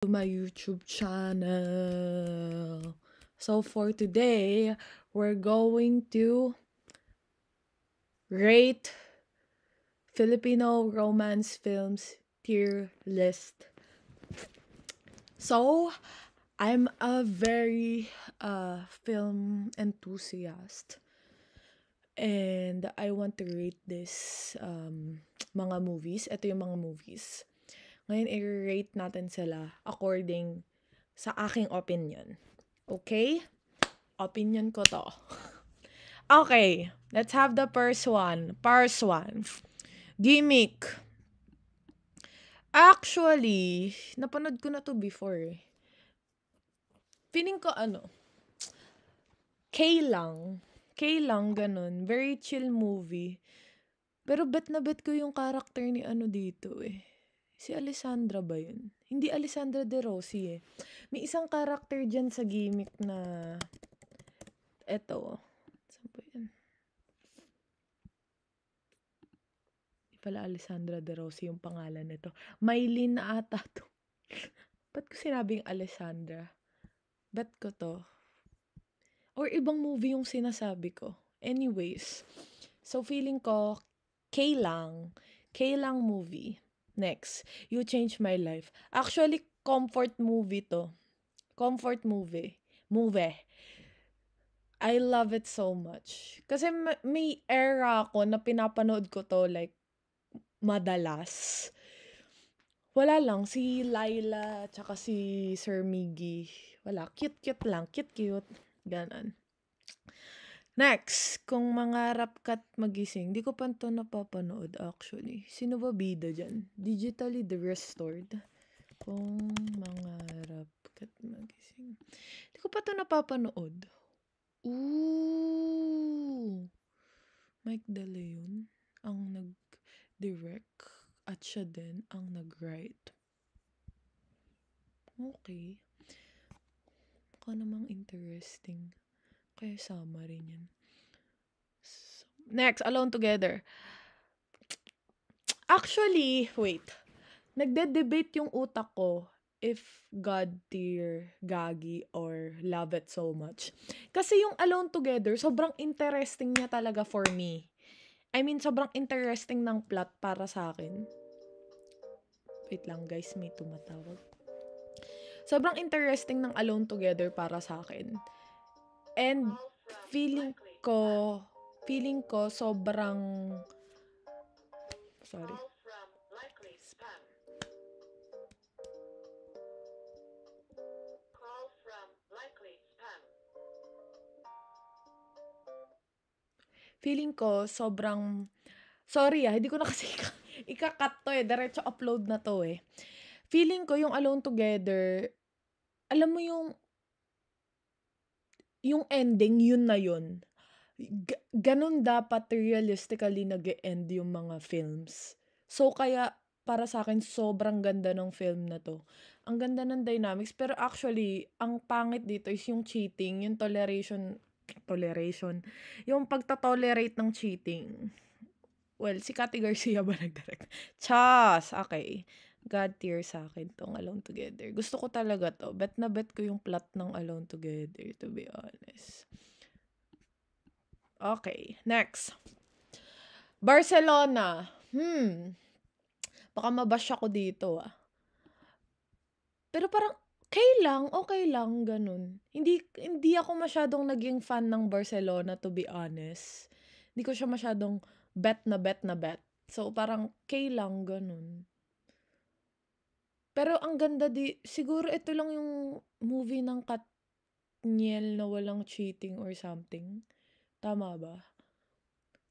to my YouTube channel. So for today, we're going to rate Filipino romance films tier list. So, I'm a very film enthusiast and I want to rate this mga movies. Ito yung mga movies. Ngayon, i-rate natin sila according sa aking opinion. Okay? Opinion ko to. Okay, let's have the first one. First one. Gimmick. Actually, napanood ko na to before eh. Feeling ko K lang. K lang, ganun. Very chill movie. Pero bet na bet ko yung character ni dito eh. Si Alessandra ba yun? Hindi Alessandra De Rossi eh. May isang character dyan sa gimmick na eto. Saan ba yan? Di pala Alessandra De Rossi yung pangalan nito. Maylin na ata to. Ba't ko sinabing Alessandra? Bet ko to. Or ibang movie yung sinasabi ko. Anyways. So feeling ko, K lang. K lang movie. Next, You Changed My Life. Actually, comfort movie to. Comfort movie. Movie. I love it so much. Kasi may era ako na pinapanood ko to like madalas. Wala lang, si Laila tsaka si Sir Miggy. Wala, cute-cute lang. Cute-cute. Ganon. Next, kung mangarap ka't magising, di ko pa ito napapanood actually. Sino ba bida dyan? Digitally the Restored. Kung mangarap ka't magising. Di ko pa ito napapanood. Ooh! Mike De Leon ang nag-direct at siya din ang nag-write. Okay. Mukha namang interesting. Kaya sama rin yan. So, next, Alone Together. Actually, wait. Nagde-debate yung utak ko if God tier, Gagi, or Love It So Much. Kasi yung Alone Together, sobrang interesting niya talaga for me. I mean, sobrang interesting ng plot para sa akin. Wait lang guys, may tumatawag. Sobrang interesting ng Alone Together para sa akin. And feeling ko sobrang sorry. Feeling ko sobrang sorry hindi ko na kasi ika-cut to eh. Diretso upload na to eh. Feeling ko yung Alone Together, alam mo yung ending, yun na yun. Ganun dapat realistically nag-e-end yung mga films. So, kaya para sa akin, sobrang ganda ng film na to. Ang ganda ng dynamics. Pero actually, ang pangit dito is yung cheating, yung toleration, yung pagta-tolerate ng cheating. Well, si Cathy Garcia ba nag-direct? Chas! Okay. God tier sa akin tong Alone Together. Gusto ko talaga to. Bet na bet ko yung plot ng Alone Together, to be honest. Okay, next. Barcelona. Baka mabash ako dito Pero parang okay lang, ganun. Hindi ako masyadong naging fan ng Barcelona, to be honest. Hindi ko siya masyadong bet na bet. So, parang lang, ganun. Pero ang ganda siguro ito lang yung movie ng Katniel na walang cheating or something. Tama ba?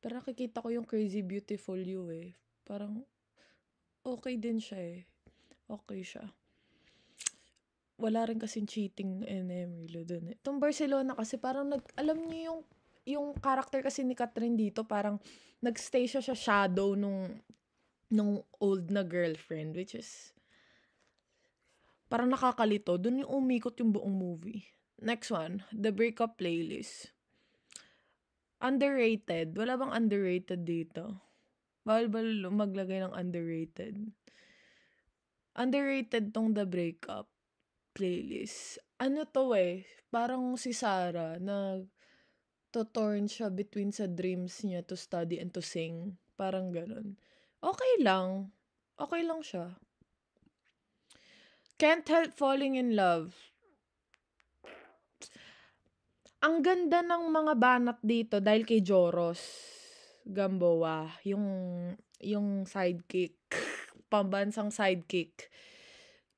Pero nakikita ko yung Crazy Beautiful You eh. Parang okay din siya eh. Okay siya. Wala rin kasing cheating and Emilio dun eh. Itong Barcelona kasi parang alam niyo yung character kasi ni Catherine dito parang nagstay siya sa shadow nung old na girlfriend, which is parang nakakalito. Dun yung umikot yung buong movie. Next one, The Breakup Playlist. Underrated. Wala bang underrated dito? Bawal maglagay ng underrated. Underrated tong The Breakup. playlist. Ano 'to, parang si Sarah nagto-torn siya between sa dreams niya to study and to sing, parang gano'n. Okey lang, okey lang siya. Can't Help Falling in Love. Ang ganda ng mga banat dito dahil kay Joros Gamboa, yung sidekick, pambansang sidekick.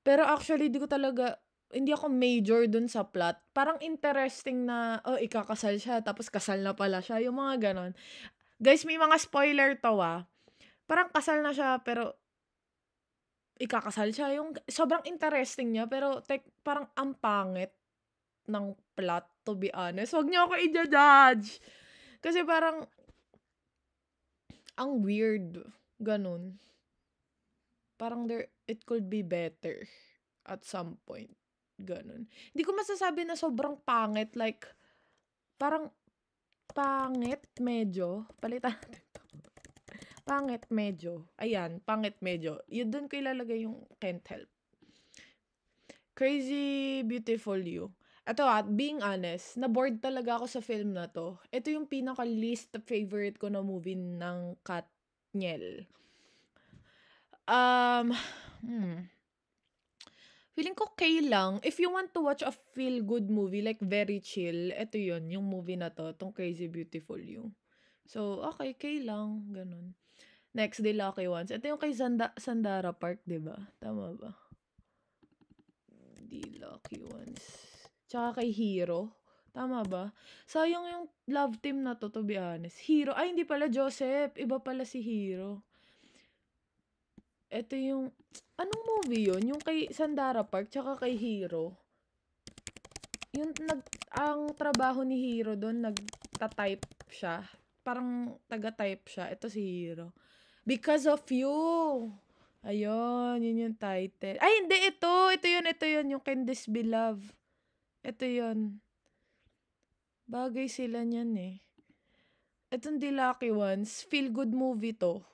Pero actually hindi ako major dun sa plot. Parang interesting na, ikakasal siya tapos kasal na pala siya, yung mga gano'n. Guys, may mga spoiler 'to, Parang kasal na siya pero ikakasal siya, yung sobrang interesting niya pero parang ang pangit ng plot, to be honest. Wag niyo ako i-ju-judge. Kasi parang ang weird, gano'n. Parang it could be better at some point, gano'n. Hindi ko masasabi na sobrang pangit, like parang pangit medyo, palitan natin 'to. Pangit medyo, ayan, pangit medyo. Yun dun ko ilalagay yung Can't Help. Crazy Beautiful You. Eto, being honest, na-bored talaga ako sa film na 'to. Ito yung pinaka-least favorite ko na movie ng Katniel. Um, hmm. Feeling ko okay lang. If you want to watch a feel-good movie, like very chill, eto yun, yung movie na 'to, 'tong Crazy Beautiful You. So, okay lang, gano'n. Next, The Lucky Ones. Ito yung kay Sandara Park, 'di ba? Tama ba? The Lucky Ones. Tsaka kay Hero. Tama ba? Sayang yung love team na 'to be honest. Hero, ay hindi pala Joseph, iba pala si Hero. Ito yung anong movie yun? Yung kay Sandara Park tsaka kay Hero. Yung ang trabaho ni Hero doon, nagta-type siya. Parang taga-type siya. Ito si Hero. Because of You. Ayun, yun yung title. Ay, hindi, ito. Ito yun. Yung Can This Be Love. Ito yun. Bagay sila niyan eh. Itong The Lucky Ones, feel good movie to.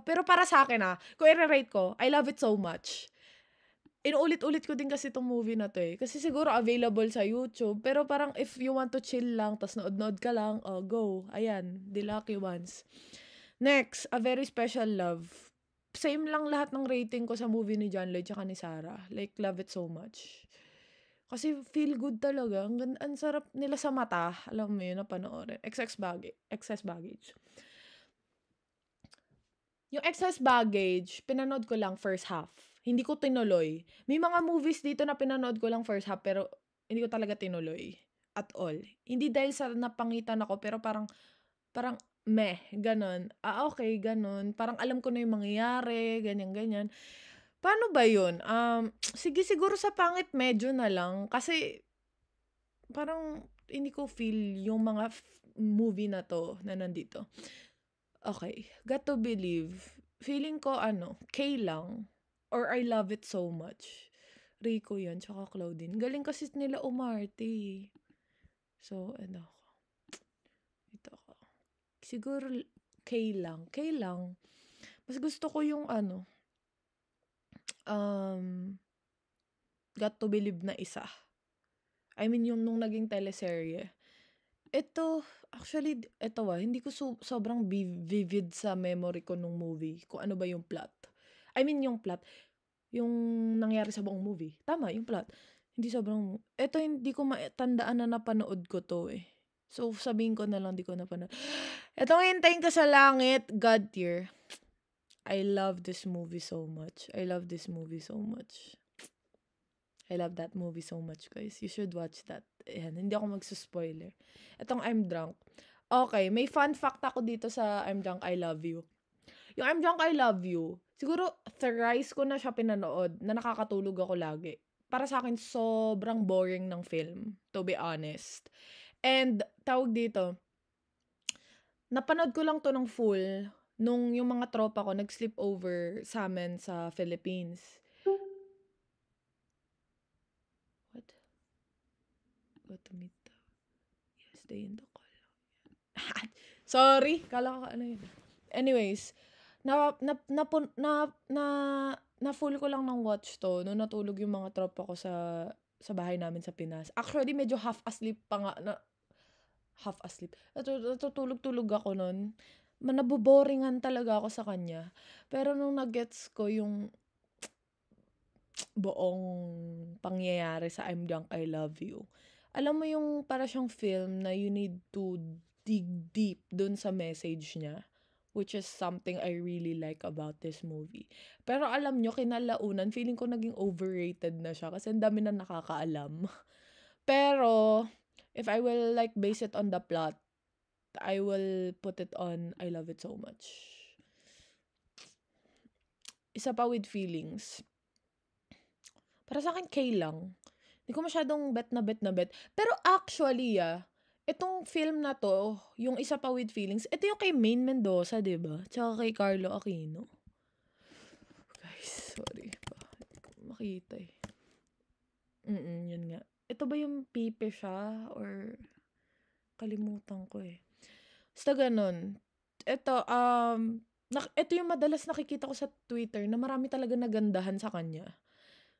Pero para sa akin kung i-rate ko, I love it so much. Inuulit-ulit ko din kasi itong movie na to eh. Kasi siguro available sa YouTube. Pero parang if you want to chill lang, tas nood-nood ka lang, go. Ayan, The Lucky Ones. Next, A Very Special Love. Same lang lahat ng rating ko sa movie ni John Lloyd tsaka ni Sarah. Like, love it so much. Kasi feel good talaga. Ang sarap nila sa mata. Alam mo yun, napanoorin. Excess Baggage. Yung Excess Baggage, pinanood ko lang first half. Hindi ko tinuloy. May mga movies dito na pinanood ko lang first half pero hindi ko talaga tinuloy at all. Hindi dahil sa napangitan ako pero parang meh, gano'n. Okay, gano'n. Parang alam ko na yung mangyayari, ganyan-ganyan. Paano ba yun? Sige siguro sa pangit medyo na lang kasi parang hindi ko feel yung mga movie na 'to na nandito. Okay, Got to Believe. Feeling ko K lang or I Love It So Much. Rico 'yan, tsaka Claudine. Galing kasi nila umarte. So, ito ako. Siguro K lang. K lang. Mas gusto ko yung Got to Believe na isa. I mean, yung nung naging teleserye. Actually, hindi ko sobrang vivid sa memory ko nung movie kung ano ba yung plot. I mean, yung plot, yung nangyari sa buong movie. Tama, yung plot. Hindi ko matandaan na napanood ko to eh. So, sabihin ko na lang, di ko napanood. Itong Hintayin Ka sa Langit, God Tier. I love this movie so much. I love that movie so much, guys. You should watch that. Ayan, hindi ako magsuspoiler. Itong I'm Drunk. Okay, may fun fact ako dito sa I'm Drunk, I Love You. Yung I'm Drunk, I Love You, siguro thrice ko na siya pinanood na nakakatulog ako lagi. Para sa akin, sobrang boring ng film, to be honest. And, tawag dito, napanood ko lang to ng full nung yung mga tropa ko nag-sleep over sa amin sa Philippines. What? Go to meet the... Yes, stay in the call. Sorry, kala ko ano yun. Anyways, na-full ko lang ng watch 'to nung natulog yung mga tropa ko sa bahay namin sa Pinas. Actually, medyo half asleep pa nga na half asleep, natutulog-tulog ako nun. Naboboringan talaga ako sa kanya. Pero nung na-gets ko yung buong pangyayari sa I'm Drunk, I Love You, alam mo yung para siyang film na you need to dig deep dun sa message niya, which is something I really like about this movie. Pero alam nyo, kinalaunan, feeling ko naging overrated na siya kasi ang dami na nakakaalam. Pero, if I will like base it on the plot, I will put it on I Love It So Much. Isa pa with feelings. Para sa akin, K lang. Hindi ko masyadong bet na bet. Pero actually, itong film na to, yung isa pa with feelings, ito yung kay Maine Mendoza, diba? Tsaka kay Carlo Aquino. Guys, sorry pa. Hindi ko makita eh. Yun nga. Ito ba yung pipe siya? Or kalimutan ko eh. Basta ganun. Ito, ito yung madalas nakikita ko sa Twitter na marami talaga nagandahan sa kanya.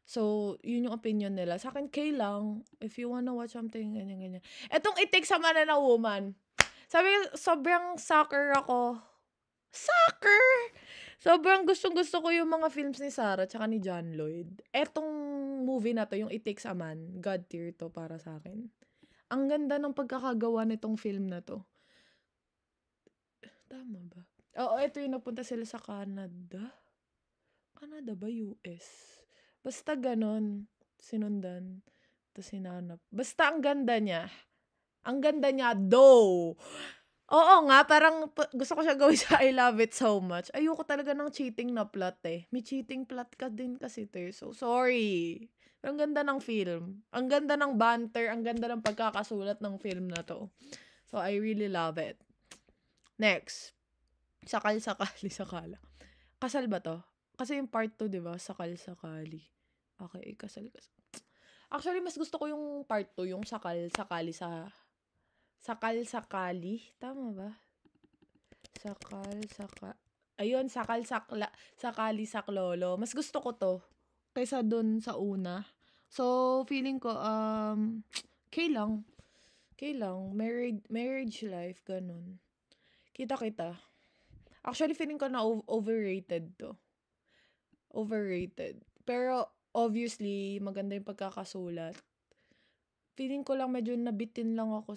So, yun yung opinion nila. Sa akin, K lang. If you wanna watch something, ganyan. Etong It Takes a Man and a Woman. Sabi ko, sobrang sucker ako. Sucker! Sobrang gustong-gusto ko yung mga films ni Sarah tsaka ni John Lloyd. Etong movie na to, yung It Takes a Man, God tier to para sa akin. Ang ganda ng pagkakagawa nitong film na to. Tama ba? Oo, ito yung napunta sila sa Canada. Canada ba? US? Basta ganon. Sinundan. Tapos hinanap. Basta ang ganda niya. Ang ganda niya, though. Oo nga, parang gusto ko siya gawin sa I Love It So Much. Ayoko talaga ng cheating na plot eh. May cheating plot ka din kasi, te. So, sorry. Pero ang ganda ng film. Ang ganda ng banter. Ang ganda ng pagkakasulat ng film na to. So, I really love it. Next. Sakal-sakali. Kasal ba to? Kasi yung part 2, diba? Sakal-sakali. Okay, kasal. Actually, mas gusto ko yung part 2, yung sakal-sakali. Tama ba? Ayun, sakali saklolo. Mas gusto ko to kaysa dun sa una. So, feeling ko, K lang. Marriage life, ganun. Kita. Actually, feeling ko na overrated to. Overrated. Pero, obviously, maganda yung pagkakasulat. Feeling ko lang medyo nabitin lang ako.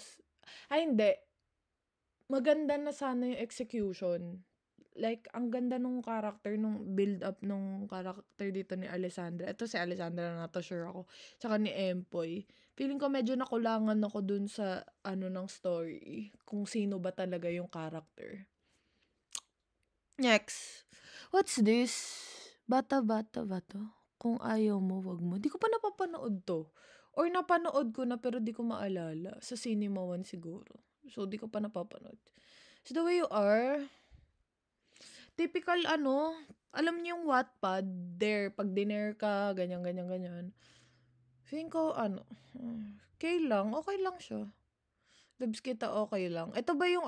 Hindi. Maganda na sana yung execution. Like, ang ganda nung character, nung build-up nung character dito ni Alessandra. Ito si Alessandra na to, sure ako. Tsaka ni Empoy. Feeling ko medyo nakulangan ako dun sa, ng story. Kung sino ba talaga yung character. Next. What's this? Bata ba to? Kung ayaw mo, wag mo. Di ko pa napapanood to. Or napanood ko na pero di ko maalala. Sa Cinema One siguro. So, di ko pa napapanood. So, The Way You Are, typical alam niyo yung Wattpad, there, pag dinner ka, ganyan. Feeling ko, okay lang siya. Dabs kita, okay lang. Ito ba yung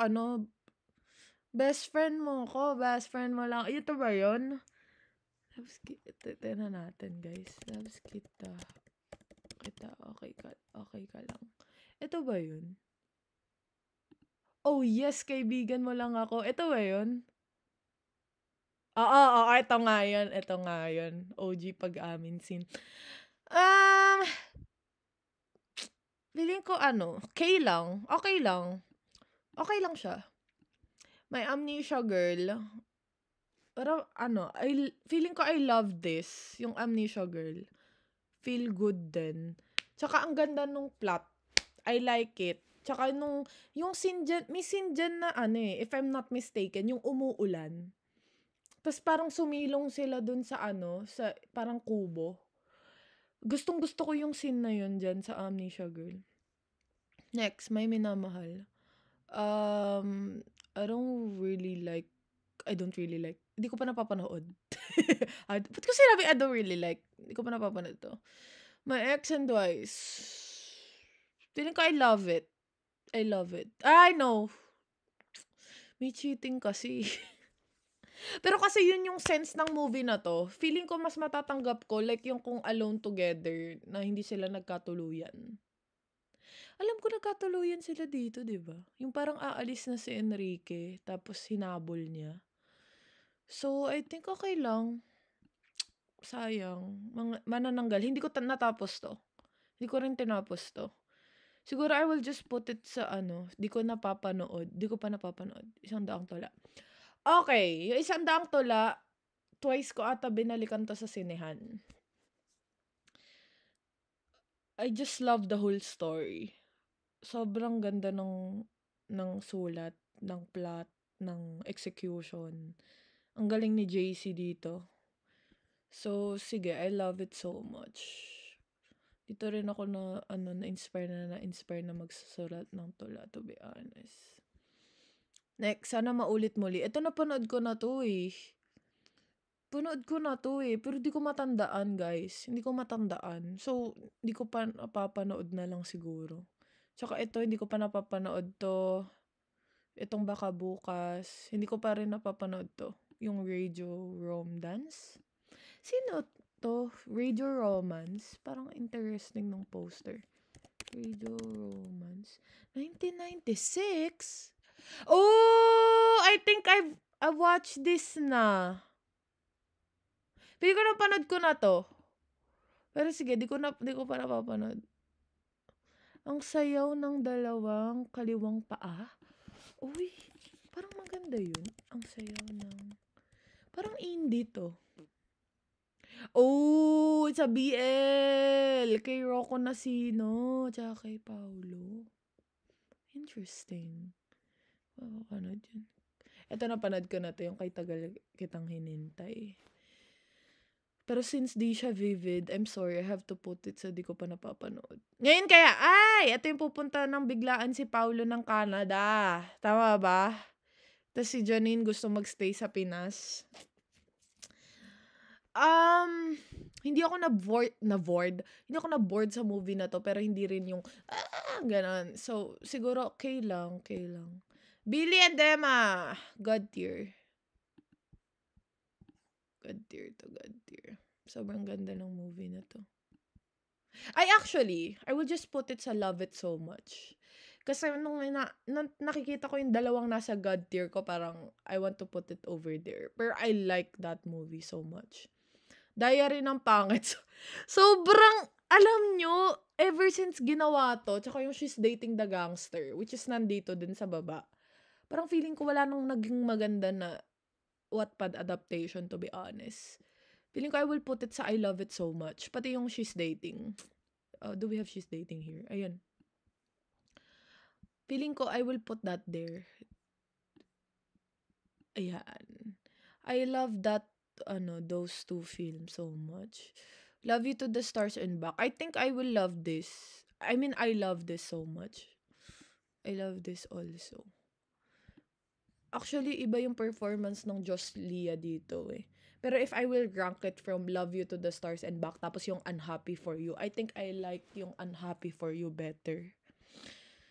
best friend mo lang. Ito ba yun? Labs kita, tignan natin guys. Labs kita, okay ka lang. Ito ba yun? Oh yes, kaibigan mo lang ako. Ito ba yun? Oo, ito nga yun. OG pag-amin scene. Feeling ko K lang. Okay lang. Okay lang siya. May Amnesia Girl. Pero feeling ko I love this. Yung Amnesia Girl. Feel good din. Tsaka ang ganda nung plot. I like it. Tsaka yung scene dyan, may scene dyan na if I'm not mistaken, yung umuulan. Tapos parang sumilong sila dun sa sa parang kubo. Gustong-gusto ko yung scene na yun dyan sa Amnesia Girl. Next, May Minamahal. I don't really like, hindi ko pa napapanood. Ba't ko sinabi I don't really like? Hindi ko pa napapanood to. My Ex and Twice. Feeling ko I love it. I know. May cheating kasi. Pero kasi yun yung sense ng movie na 'to. Feeling ko mas matatanggap ko like yung kung Alone Together na hindi sila nagkatuluyan. Alam ko nagkatuluyan sila dito, 'di ba? Yung parang aalis na si Enrique tapos hinabol niya. So, I think okey lang. Sayang, manananggal. Hindi ko natapos 'to. Hindi ko rin tinapos 'to. Siguro I will just put it sa ano, 'di ko pa napapanood, Isang Daang Tula. Okay, yung Isang Daang Tula, twice ko ata binalikan 'to sa sinehan. I just love the whole story. Sobrang ganda ng sulat, ng plot, ng execution. Ang galing ni JC dito. So, sige, I love it so much. Dito rin ako na-inspire na magsusulat ng tula, to be honest. Next, sana maulit muli. Ito napanood ko na 'to, eh. Pero di ko matandaan, guys. Hindi ko matandaan. So, di ko pa napapanood na lang siguro. Tsaka ito, hindi ko pa napapanood 'to. Itong Baka Bukas, hindi ko pa rin napapanood 'to. Yung Radio Romance. Sino 'to? Radio Romance? Parang interesting nung poster. Radio Romance. 1996? Oh! I think I've watched this na. Feeling ko napanood ko na 'to. Pero sige, di ko pa napapanood. Ang sayaw ng dalawang kaliwang paa. Uy, parang maganda yun. Ang sayaw ng... Parang indie 'to. Oh, sa BL. Kay Rocco Nacino. Tsaka kay Paulo. Interesting. Mapapanood yun. Ito napanood ko na 'to, yung Kay Tagal Kitang Hinintay. Pero since di siya vivid, I'm sorry, I have to put it sa di ko pa napapanood. Ngayon kaya, ito yung pupunta ng biglaan si Paulo ng Canada. Tama ba? Tapos si Janine gusto magstay sa Pinas. Hindi ako Hindi ako na-bored sa movie na to, pero hindi rin yung, ganon. So, siguro, okay lang. Billy and Emma, God tier. God tier. Sobrang ganda ng movie na to. I will just put it sa Love It So Much. Kasi nung nakikita ko yung dalawang nasa God tier ko, parang I want to put it over there. Pero I like that movie so much. Diary ng Pangit. Sobrang, alam nyo, ever since ginawa to, tsaka yung She's Dating the Gangster, which is nandito din sa baba, parang feeling ko wala nung naging maganda na Wattpad adaptation, to be honest. Feeling ko I will put it sa I Love It So Much. Pati yung She's Dating. Do we have She's Dating here? Ayan. Feeling ko I will put that there. Ayan. I love that, those two films so much. Love You to the Stars and Back. I think I will love this. I mean, I love this so much. I love this also. Actually, iba yung performance ng Joss Lia dito eh. Pero if I will rank it from Love You to the Stars and Back, tapos yung Unhappy for You, I think I like yung Unhappy for You better.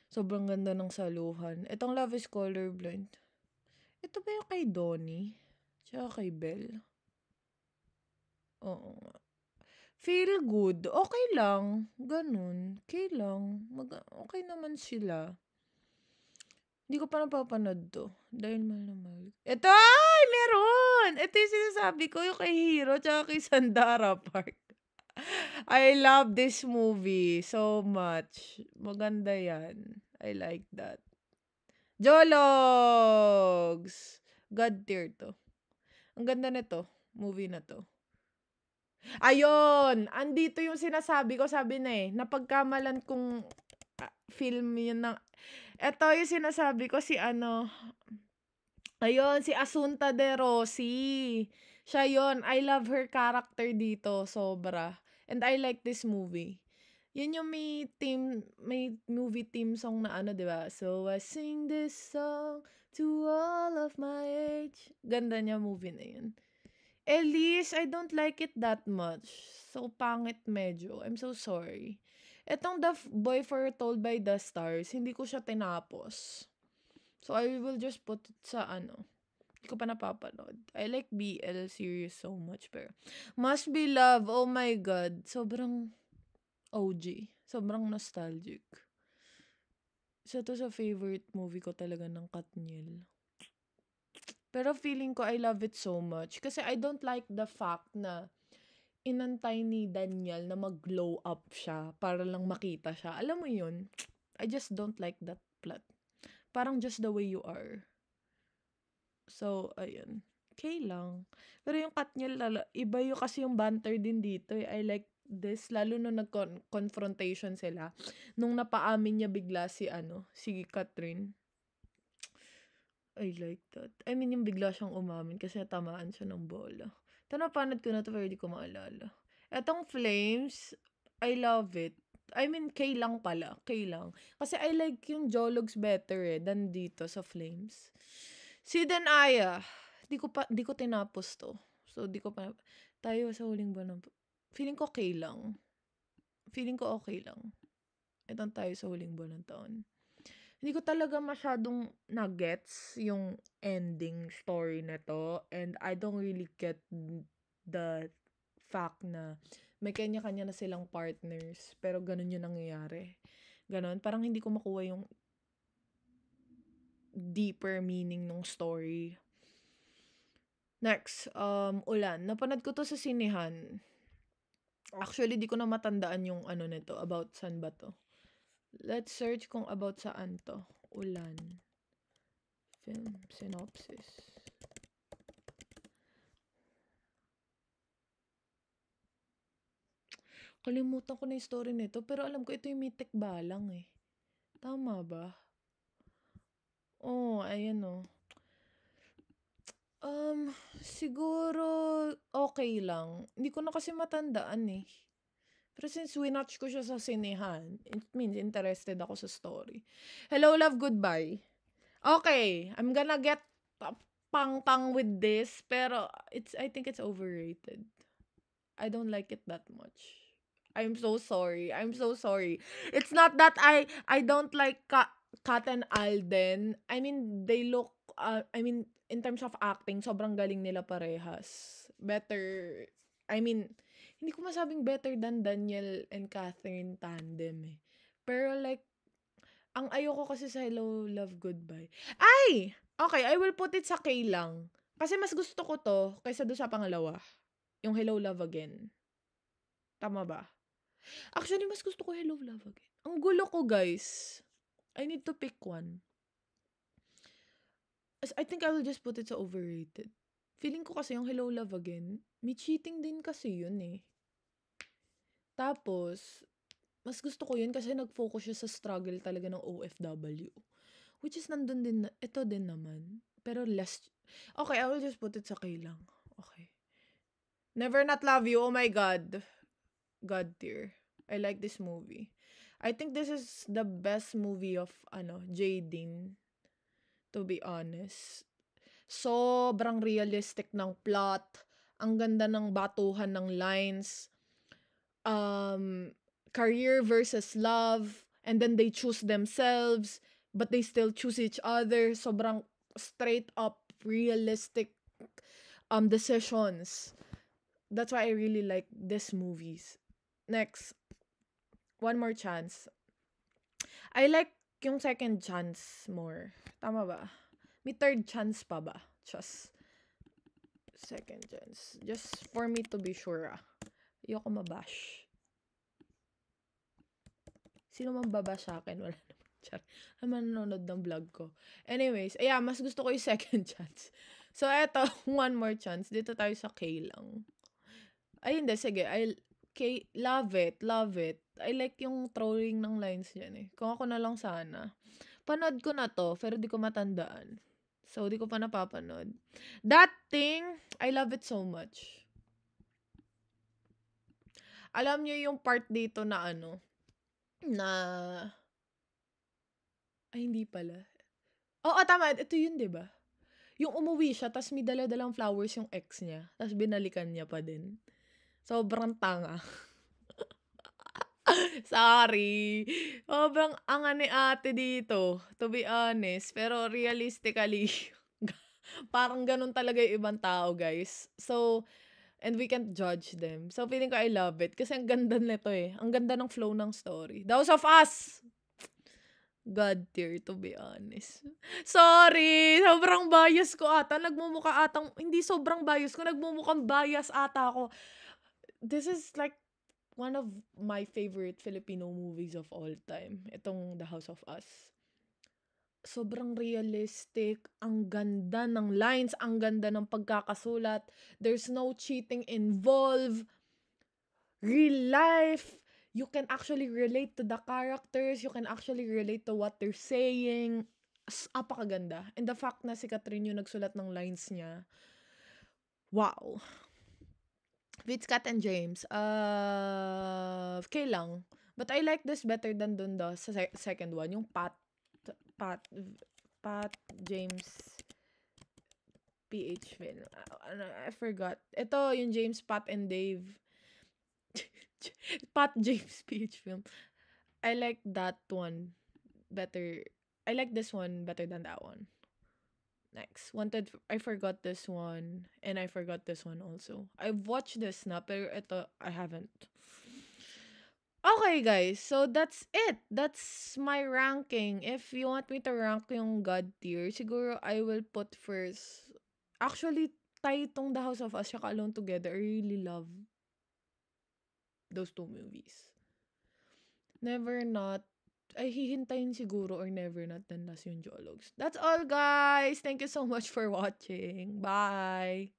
Sobrang ganda ng saluhan. Itong Love is Colorblind. Ito ba yung kay Donnie? Tsaka kay Belle? Oo nga. Feel good. Okay lang. Ganun. Okay lang. Okay naman sila. Hindi ko pa napapanood to. Dahil mahal na mahal. Ito! Ay! Meron! Ito yung sinasabi ko, yung kay Hero tsaka kay Sandara Park. I love this movie so much. Maganda yan. I like that. Jologs! God tier to. Ang ganda nito. Movie na to. Ayun! Andito yung sinasabi ko. Sabi na eh. Napagkamalan kong film yun ng... Ito yung sinasabi ko ayun, si Asunta De Rossi. Siya yun. I love her character dito. Sobra. And I like this movie. Yun yung may movie theme song na diba? So I sing this song to all of my age. Ganda niya movie na yun. Elise, I don't like it that much. So pangit medyo. I'm so sorry. Etong The Boy Foretold by the Stars, hindi ko siya tinapos. So, I will just put it sa Hindi ko pa napapanood. I like BL series so much, pero Must Be Love, oh my God. Sobrang OG. Sobrang nostalgic. Isa to sa favorite movie ko talaga ng Katniel. Pero feeling ko I love it so much. Kasi I don't like the fact na inantay ni Daniel na mag-glow up siya para lang makita siya. Alam mo yun? I just don't like that plot. Parang just the way you are. So, ayun. Okay lang. Pero yung Katniel, iba yung kasi yung banter din dito. I like this. Lalo nung nag-confrontation sila. Nung napaamin niya bigla si Catherine. I like that. I mean, yung bigla siyang umamin kasi natamaan siya ng bola. Ito napanood ko na to pero di ko maalala. Etong Flames, I love it. I mean, K lang pala. K lang. Kasi I like yung Jologs better than dito sa Flames. Si Denaya, di ko tinapos to. So, di ko pa, tayo sa huling buwan feeling ko okay lang. Feeling ko okay lang. Itong tayo sa huling buwan ng taon. Hindi ko talaga masyadong na-gets yung ending story na to. And I don't really get the fact na may kanya-kanya na silang partners. Pero ganun yung nangyayari. Ganun. Parang hindi ko makuha yung deeper meaning ng story. Next, Ulan. Napanood ko to sa sinehan. Actually, di ko na matandaan yung nito. About saan ba to? Let's search kung about saan to. Ulan. Film synopsis. Kalimutan ko na yung story nito, pero alam ko ito yung Mitik Balang eh. Tama ba? Oh, ayan oh. Siguro okay lang. Hindi ko na kasi matandaan eh. Pero since winatch ko siya sa sinehan, it means interested ako sa story. Hello, Love, Goodbye. Okay, I'm gonna get pang-pang with this, pero I think it's overrated. I don't like it that much. I'm so sorry. It's not that I don't like Kat and Alden. I mean, they look, in terms of acting, sobrang galing nila parehas. Better, I mean, hindi ko masabing better than Daniel and Catherine tandem eh. Pero like, ang ayoko kasi sa Hello, Love, Goodbye. Ay! Okay, I will put it sa K lang. Kasi mas gusto ko to kaysa doon sa pangalawa. Yung Hello, Love Again. Tama ba? Actually, mas gusto ko Hello, Love Again. Ang gulo ko, guys. I need to pick one. I think I will just put it sa overrated. Feeling ko kasi yung Hello, Love Again, may cheating din kasi yun eh. Tapos, mas gusto ko yun kasi nag-focus siya sa struggle talaga ng OFW. Which is nandun din, ito din naman. Pero less, okay, I will just put it sa K lang. Okay. Never Not Love You, oh my God. God tier. I like this movie. I think this is the best movie of, Jadine. To be honest. Sobrang realistic ng plot. Ang ganda ng batuhan ng lines. Career versus love, and then they choose themselves, but they still choose each other. Sobrang straight up, realistic decisions. That's why I really like these movies. Next, One More Chance. I like yung Second Chance more. Tama ba? May third chance pa ba? Just second chance. Just for me to be sure. Ayoko mabash. Sino man babash sa akin? Wala naman. Char. Naman nanonood ng vlog ko. Anyways, mas gusto ko yung second chance. So, eto, One More Chance. Dito tayo sa K lang. Ay, hindi. Sige. Love it. I like yung throwing ng lines yan eh. Kung ako na lang sana. Panood ko na to, pero di ko matandaan. So, di ko pa napapanood. That Thing, I love it so much. Alam niyo yung part dito na ay, hindi pala. Oo, tama. Ito yun, di ba? Yung umuwi siya, tas may dala-dalang flowers yung ex niya. Tas binalikan niya pa din. Sobrang tanga. Sorry. Sobrang anga ni ate dito. To be honest. Pero realistically, Parang ganun talaga yung ibang tao, guys. So, and we can't judge them. So, feeling ko I love it. Kasi ang ganda nito eh. Ang ganda ng flow ng story. The House of Us! God tier, to be honest. Sorry! Sobrang bias ko ata. Nagmumukha atang, hindi sobrang bias ko. Nagmumukhang bias ata ako. This is like one of my favorite Filipino movies of all time. Itong The House of Us. Sobrang realistic, ang ganda ng lines, ang ganda ng pagkakasulat. There's no cheating involved. Real life. You can actually relate to the characters. You can actually relate to what they're saying. Apakaganda. And the fact na si Catherine yung nagsulat ng lines niya. Wow. With Kat and James, okay lang. But I like this better than dun sa second one. Yung Pat, James, PH Film. I forgot. Ito, yung James, Pat, and Dave. Pat, James, PH Film. I like that one better. I like this one better than that one. Next. I forgot this one. And I forgot this one also. I've watched this na, pero ito, I haven't. Okay, guys. So, that's it. That's my ranking. If you want me to rank yung God tier, siguro I will put first. Actually, tayo itong The House of Us tsaka Alone Together. I really love those two movies. Never Not. Ay, hihintayin siguro or Never Not then last yung Jologs. That's all, guys. Thank you so much for watching. Bye!